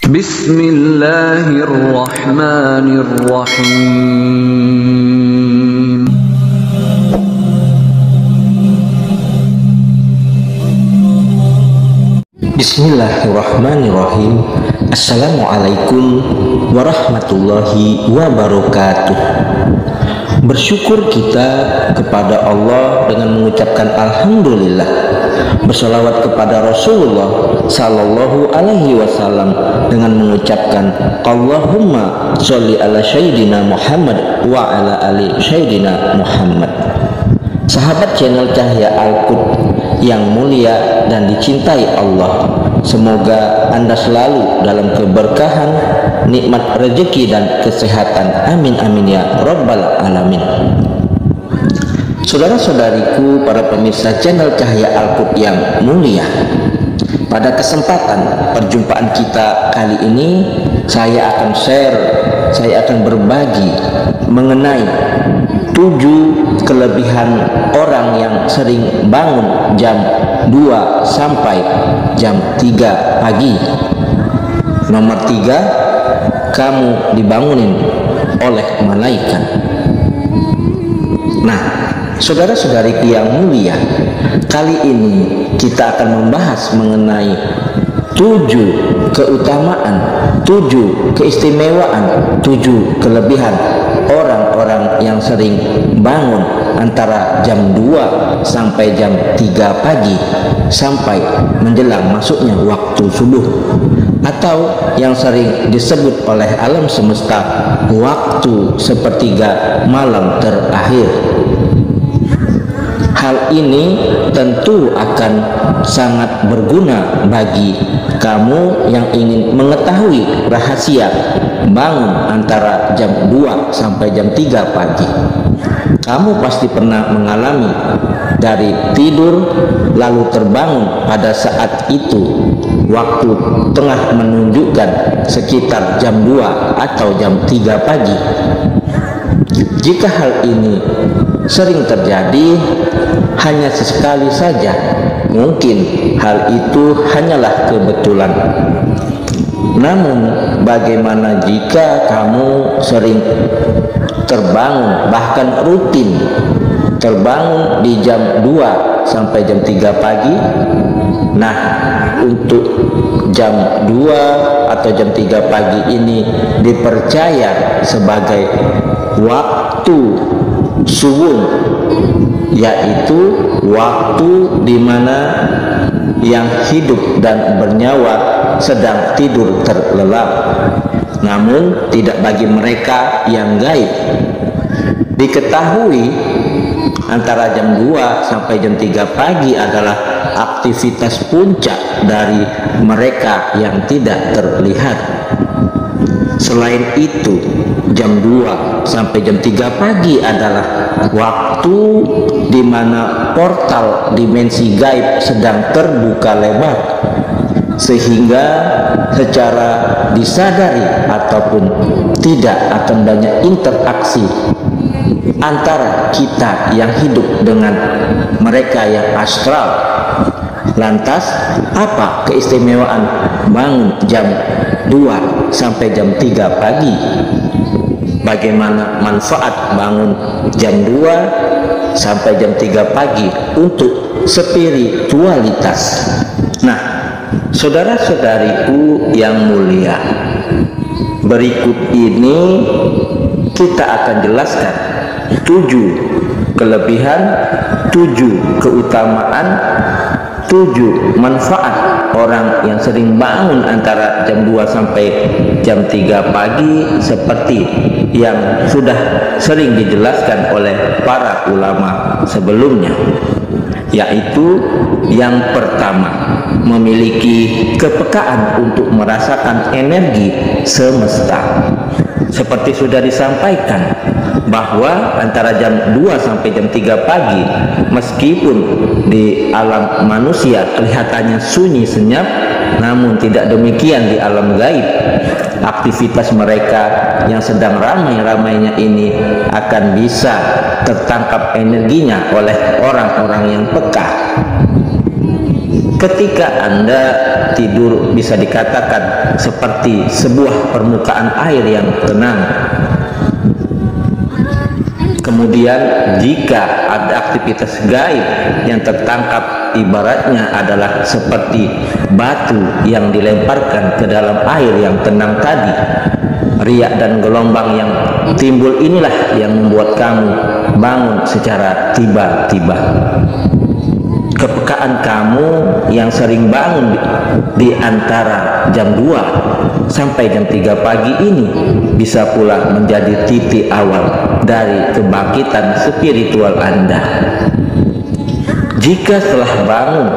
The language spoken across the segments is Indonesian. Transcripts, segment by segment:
Bismillahirrahmanirrahim. Bismillahirrahmanirrahim. Assalamualaikum warahmatullahi wabarakatuh. Bersyukur kita kepada Allah dengan mengucapkan alhamdulillah. Bersolawat kepada Rasulullah sallallahu alaihi wasallam dengan mengucapkan Allahumma sholli ala sayyidina Muhammad wa ala ali sayyidina Muhammad. Sahabat channel Cahaya Al-Qud yang mulia dan dicintai Allah, semoga Anda selalu dalam keberkahan, nikmat rezeki dan kesehatan. Amin amin ya rabbal alamin. Saudara-saudariku, para pemirsa channel Cahaya Al-Qud yang mulia, pada kesempatan perjumpaan kita kali ini saya akan berbagi mengenai 7 kelebihan orang yang sering bangun jam 2 sampai jam 3 pagi. Nomor 3, kamu dibangunin oleh malaikat. Nah, saudara-saudariku yang mulia, kali ini kita akan membahas mengenai 7 keutamaan, 7 keistimewaan, 7 kelebihan orang-orang yang sering bangun antara jam 2 sampai jam 3 pagi sampai menjelang masuknya waktu subuh, atau yang sering disebut oleh alam semesta waktu sepertiga malam terakhir. Hal ini tentu akan sangat berguna bagi kamu yang ingin mengetahui rahasia bangun antara jam 2 sampai jam 3 pagi. Kamu pasti pernah mengalami dari tidur lalu terbangun pada saat itu waktu tengah menunjukkan sekitar jam 2 atau jam 3 pagi. Jika hal ini sering terjadi hanya sesekali saja, mungkin hal itu hanyalah kebetulan. Namun bagaimana jika kamu sering terbangun, bahkan rutin terbangun di jam 2 sampai jam 3 pagi? Nah, untuk jam 2 atau jam 3 pagi ini dipercaya sebagai waktu subuh, yaitu waktu di mana yang hidup dan bernyawa sedang tidur terlelap. Namun tidak bagi mereka yang gaib. Diketahui antara jam 2 sampai jam 3 pagi adalah aktivitas puncak dari mereka yang tidak terlihat. Selain itu, jam 2 sampai jam 3 pagi adalah waktu di mana portal dimensi gaib sedang terbuka lebar, sehingga secara disadari ataupun tidak akan banyak interaksi antara kita yang hidup dengan mereka yang astral. Lantas, apa keistimewaan bangun jam 2 sampai jam 3 pagi? Bagaimana manfaat bangun jam 2 sampai jam 3 pagi untuk spiritualitas? Nah, saudara-saudariku yang mulia, berikut ini kita akan jelaskan 7 kelebihan, 7 keutamaan, 7 manfaat orang yang sering bangun antara jam 2 sampai jam 3 pagi seperti yang sudah sering dijelaskan oleh para ulama sebelumnya. Yaitu yang pertama, memiliki kepekaan untuk merasakan energi semesta. Seperti sudah disampaikan bahwa antara jam 2 sampai jam 3 pagi, meskipun di alam manusia kelihatannya sunyi senyap, namun tidak demikian di alam gaib. Aktivitas mereka yang sedang ramai-ramainya ini akan bisa tertangkap energinya oleh orang-orang yang peka. Ketika Anda tidur bisa dikatakan seperti sebuah permukaan air yang tenang. Kemudian jika ada aktivitas gaib yang tertangkap, ibaratnya adalah seperti batu yang dilemparkan ke dalam air yang tenang tadi. Riak dan gelombang yang timbul inilah yang membuat kamu bangun secara tiba-tiba. Kepekaan kamu yang sering bangun di antara jam 2 sampai jam 3 pagi ini bisa pula menjadi titik awal dari kebangkitan spiritual Anda. Jika setelah bangun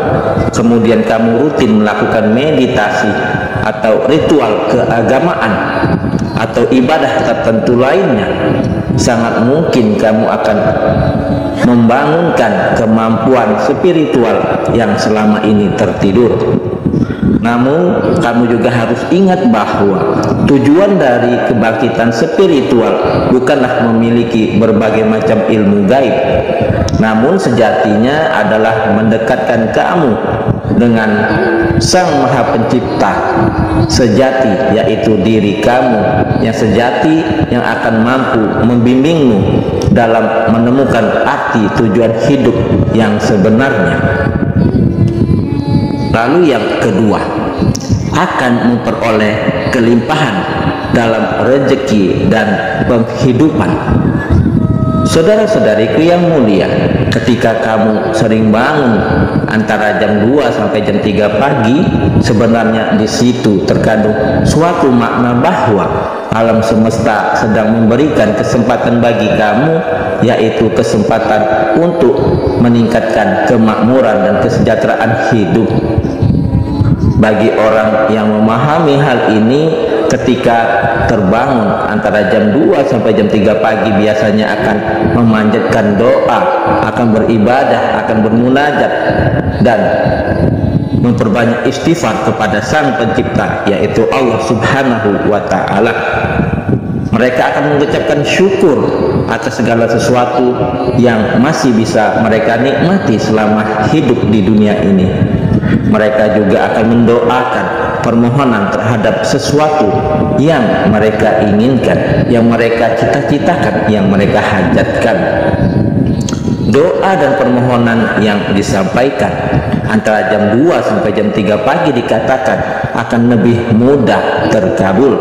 kemudian kamu rutin melakukan meditasi atau ritual keagamaan atau ibadah tertentu lainnya, sangat mungkin kamu akan membangunkan kemampuan spiritual yang selama ini tertidur. Namun kamu juga harus ingat bahwa tujuan dari kebangkitan spiritual bukanlah memiliki berbagai macam ilmu gaib, namun sejatinya adalah mendekatkan kamu dengan Sang Maha Pencipta sejati, yaitu diri kamu yang sejati yang akan mampu membimbingmu dalam menemukan arti tujuan hidup yang sebenarnya. Lalu yang kedua, akan memperoleh kelimpahan dalam rezeki dan penghidupan. Saudara-saudariku yang mulia, ketika kamu sering bangun antara jam 2 sampai jam 3 pagi, sebenarnya di situ terkandung suatu makna bahwa alam semesta sedang memberikan kesempatan bagi kamu, yaitu kesempatan untuk meningkatkan kemakmuran dan kesejahteraan hidup. Bagi orang yang memahami hal ini, ketika terbangun antara jam 2 sampai jam 3 pagi biasanya akan memanjatkan doa, akan beribadah, akan bermunajat dan memperbanyak istighfar kepada Sang Pencipta, yaitu Allah Subhanahu wa Ta'ala. Mereka akan mengucapkan syukur atas segala sesuatu yang masih bisa mereka nikmati selama hidup di dunia ini. Mereka juga akan mendoakan permohonan terhadap sesuatu yang mereka inginkan, yang mereka cita-citakan, yang mereka hajatkan. Doa dan permohonan yang disampaikan antara jam 2 sampai jam 3 pagi dikatakan akan lebih mudah terkabul,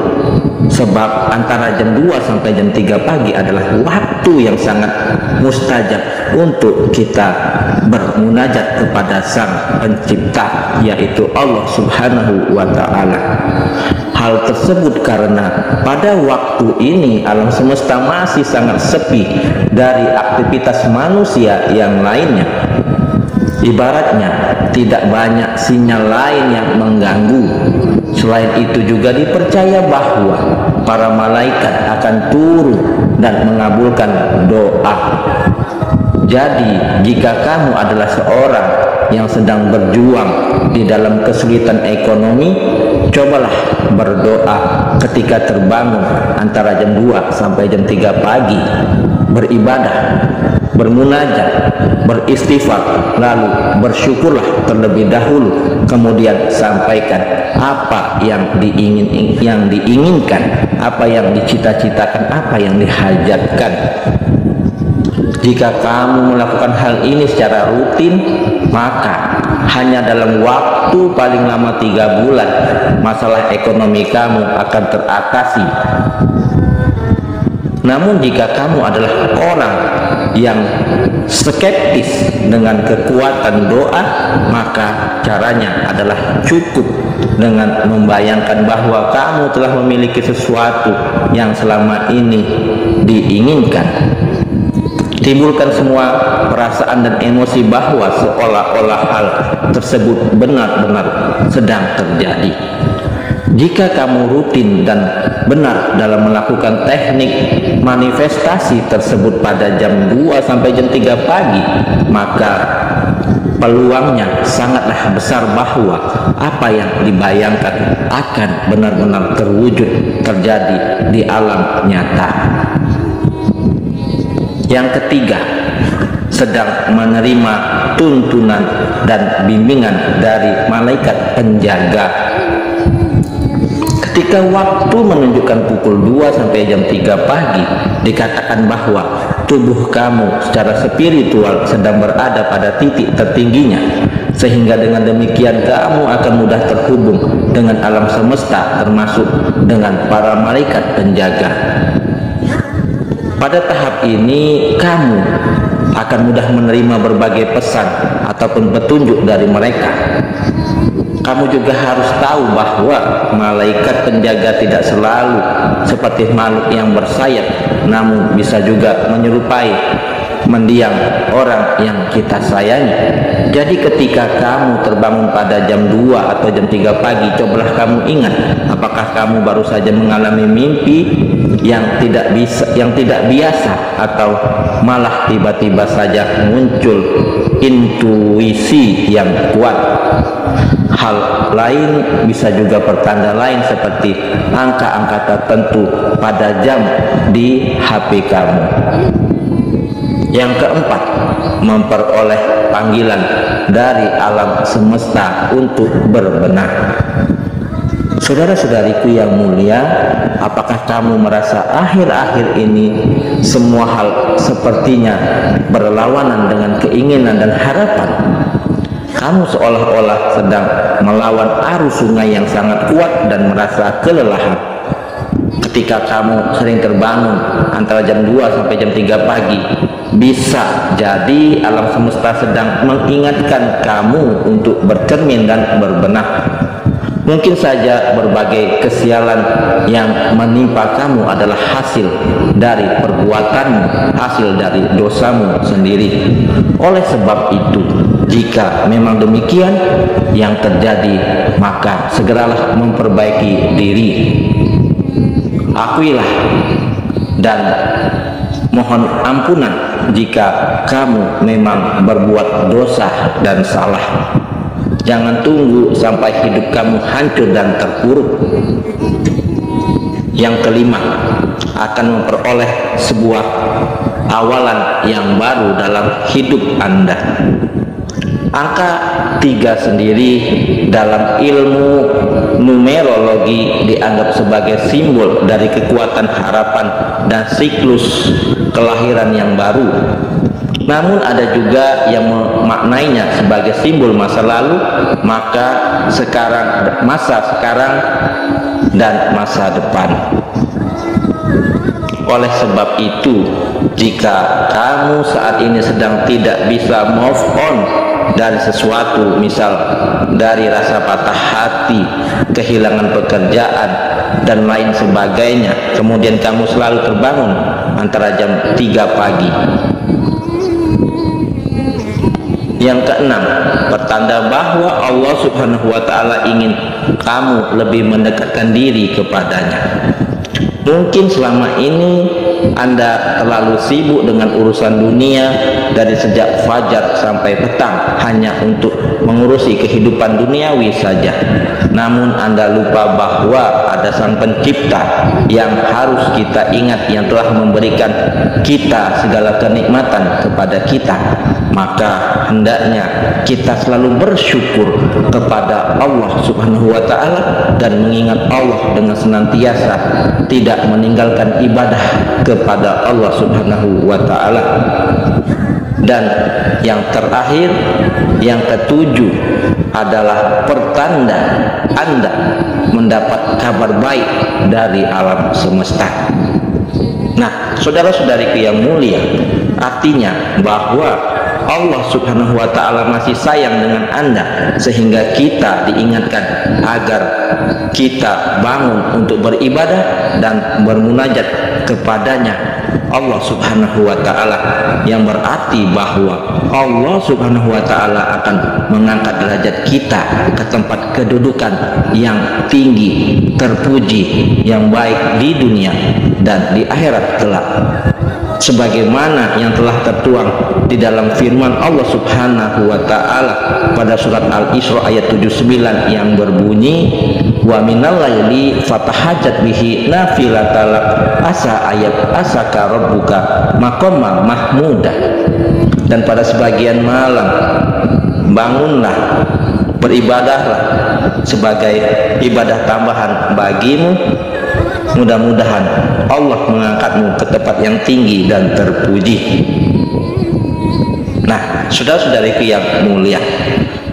sebab antara jam 2 sampai jam 3 pagi adalah waktu yang sangat mustajab untuk kita bermunajat kepada Sang Pencipta, yaitu Allah Subhanahu wa Ta'ala. Hal tersebut karena pada waktu ini alam semesta masih sangat sepi dari aktivitas manusia yang lainnya. Ibaratnya tidak banyak sinyal lain yang mengganggu. Selain itu juga dipercaya bahwa para malaikat akan turun dan mengabulkan doa. Jadi jika kamu adalah seorang yang sedang berjuang di dalam kesulitan ekonomi, cobalah berdoa ketika terbangun antara jam 2 sampai jam 3 pagi, beribadah, bermunajat, beristighfar, lalu bersyukurlah terlebih dahulu, kemudian sampaikan apa yang diinginkan, apa yang dicita-citakan, apa yang dihajatkan. Jika kamu melakukan hal ini secara rutin, maka hanya dalam waktu paling lama 3 bulan masalah ekonomi kamu akan teratasi. Namun jika kamu adalah orang yang skeptis dengan kekuatan doa, maka caranya adalah cukup dengan membayangkan bahwa kamu telah memiliki sesuatu yang selama ini diinginkan. Timbulkan semua perasaan dan emosi bahwa seolah-olah hal tersebut benar-benar sedang terjadi. Jika kamu rutin dan benar dalam melakukan teknik manifestasi tersebut pada jam 2 sampai jam 3 pagi, maka peluangnya sangatlah besar bahwa apa yang dibayangkan akan benar-benar terwujud, terjadi di alam nyata. Yang ketiga, sedang menerima tuntunan dan bimbingan dari malaikat penjaga. Ketika waktu menunjukkan pukul 2 sampai jam 3 pagi, dikatakan bahwa tubuh kamu secara spiritual sedang berada pada titik tertingginya, sehingga dengan demikian kamu akan mudah terhubung dengan alam semesta, termasuk dengan para malaikat penjaga. Pada tahap ini kamu akan mudah menerima berbagai pesan ataupun petunjuk dari mereka. Kamu juga harus tahu bahwa malaikat penjaga tidak selalu seperti makhluk yang bersayap, namun bisa juga menyerupai mendiang orang yang kita sayangi. Jadi ketika kamu terbangun pada jam 2 atau jam 3 pagi, cobalah kamu ingat, apakah kamu baru saja mengalami mimpi yang tidak biasa, atau malah tiba-tiba saja muncul intuisi yang kuat. Hal lain bisa juga pertanda lain seperti angka-angka tertentu pada jam di HP kamu. Yang keempat, memperoleh panggilan dari alam semesta untuk berbenah. Saudara-saudariku yang mulia, apakah kamu merasa akhir-akhir ini semua hal sepertinya berlawanan dengan keinginan dan harapan? Kamu seolah-olah sedang melawan arus sungai yang sangat kuat dan merasa kelelahan. Ketika kamu sering terbangun antara jam 2 sampai jam 3 pagi, bisa jadi alam semesta sedang mengingatkan kamu untuk bercermin dan berbenah. Mungkin saja berbagai kesialan yang menimpa kamu adalah hasil dari perbuatanmu, hasil dari dosamu sendiri. Oleh sebab itu, jika memang demikian yang terjadi, maka segeralah memperbaiki diri. Akuilah dan mohon ampunan jika kamu memang berbuat dosa dan salah. Jangan tunggu sampai hidup kamu hancur dan terpuruk. Yang kelima, akan memperoleh sebuah awalan yang baru dalam hidup Anda. Angka 3 sendiri dalam ilmu numerologi dianggap sebagai simbol dari kekuatan harapan dan siklus kelahiran yang baru. Namun ada juga yang memaknainya sebagai simbol masa lalu, masa sekarang dan masa depan. Oleh sebab itu, jika kamu saat ini sedang tidak bisa move on dari sesuatu, misal dari rasa patah hati, kehilangan pekerjaan dan lain sebagainya, kemudian kamu selalu terbangun antara jam 3 pagi. Yang keenam, pertanda bahwa Allah Subhanahu wa Ta'ala ingin kamu lebih mendekatkan diri kepadanya. Mungkin selama ini Anda terlalu sibuk dengan urusan dunia dari sejak fajar sampai petang hanya untuk mengurusi kehidupan duniawi saja. Namun Anda lupa bahwa ada Sang Pencipta yang harus kita ingat, yang telah memberikan kita segala kenikmatan kepada kita. Maka hendaknya kita selalu bersyukur kepada Allah Subhanahu wa Ta'ala dan mengingat Allah dengan senantiasa, tidak meninggalkan ibadah kepada Allah Subhanahu wa Ta'ala. Dan yang terakhir, yang ketujuh, adalah pertanda Anda mendapat kabar baik dari alam semesta. Nah, saudara-saudariku yang mulia, artinya bahwa Allah Subhanahu wa Ta'ala masih sayang dengan Anda, sehingga kita diingatkan agar kita bangun untuk beribadah dan bermunajat kepadanya, Allah Subhanahu wa Ta'ala, yang berarti bahwa Allah Subhanahu wa Ta'ala akan mengangkat derajat kita ke tempat kedudukan yang tinggi, terpuji, yang baik di dunia dan di akhirat kelak, sebagaimana yang telah tertuang di dalam firman Allah Subhanahu wa Ta'ala pada surat Al-Isra ayat 79 yang berbunyi, wa minal laili fatahajat bihi nafilatalak asa ayat asaka rabbuka maqama mahmuda. dan pada sebagian malam bangunlah, beribadahlah sebagai ibadah tambahan bagimu. Mudah-mudahan Allah mengangkatmu ke tempat yang tinggi dan terpuji. Nah, saudara-saudariku yang mulia,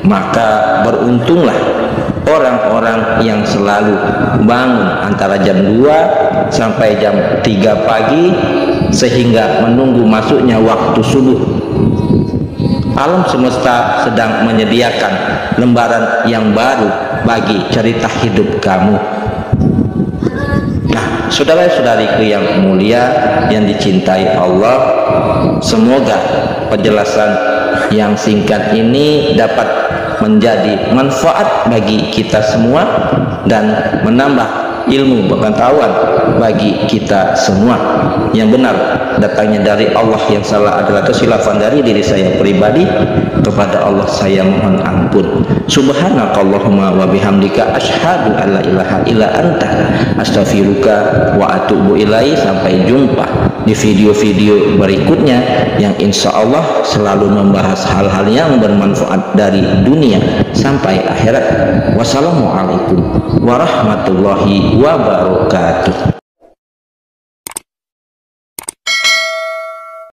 maka beruntunglah orang-orang yang selalu bangun antara jam 2 sampai jam 3 pagi sehingga menunggu masuknya waktu subuh. Alam semesta sedang menyediakan lembaran yang baru bagi cerita hidup kamu. Nah, saudara-saudariku yang mulia yang dicintai Allah, semoga penjelasan yang singkat ini dapat menjadi manfaat bagi kita semua dan menambah ilmu pengetahuan bagi kita semua. Yang benar datangnya dari Allah, yang salah adalah kesilafan dari diri saya pribadi. Kepada Allah saya mohon ampun. Subhanakallahumma wa bihamdika asyhadu an la ilaha illa anta astaghfiruka wa atubu ilaihi. Sampai jumpa di video-video berikutnya yang insya Allah selalu membahas hal-hal yang bermanfaat dari dunia sampai akhirat. Wassalamualaikum warahmatullahi wabarakatuh.